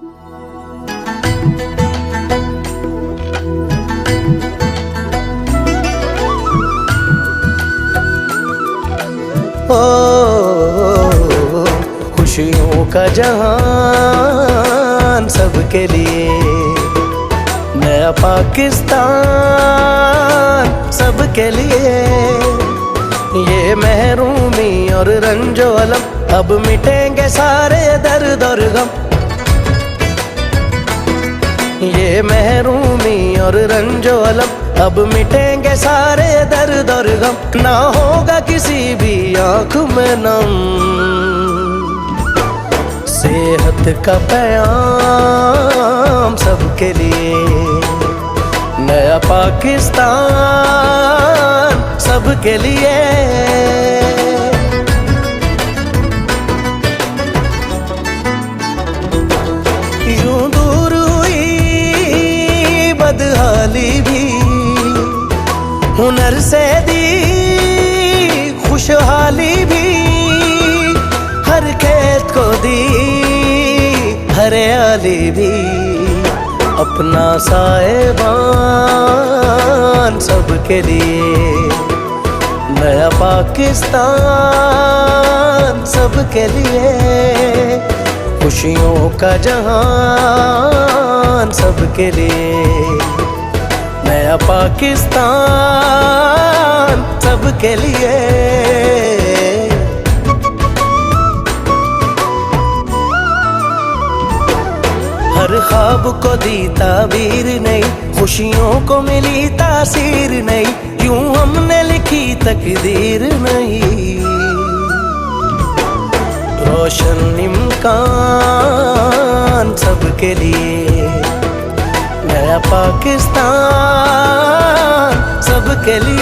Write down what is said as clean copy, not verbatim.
ओ खुशियों का जहान सबके लिए, नया पाकिस्तान सबके लिए। ये महरूमी और रंजो अलम, अब मिटेंगे सारे दर्द और गम। ये महरूमी और रंजो अलम, अब मिटेंगे सारे दर्द और गम। ना होगा किसी भी आँख में नम, सेहत का पैगाम सबके लिए, नया पाकिस्तान सबके लिए। यूं दूर हुई बदहाली भी, हुनर से दी खुशहाली भी, हर खेत को दी हरियाली भी, अपना साहिबान सबके लिए, नया पाकिस्तान सबके लिए। खुशियों का जहान सबके लिए, नया पाकिस्तान सबके लिए। हर ख्वाब को दी ताबीर नई, खुशियों को मिली तासीर नई, यूं हमने लिखी तकदीर नहीं। रोशन इम्कान सबके लिए, नया पाकिस्तान सबके लिए।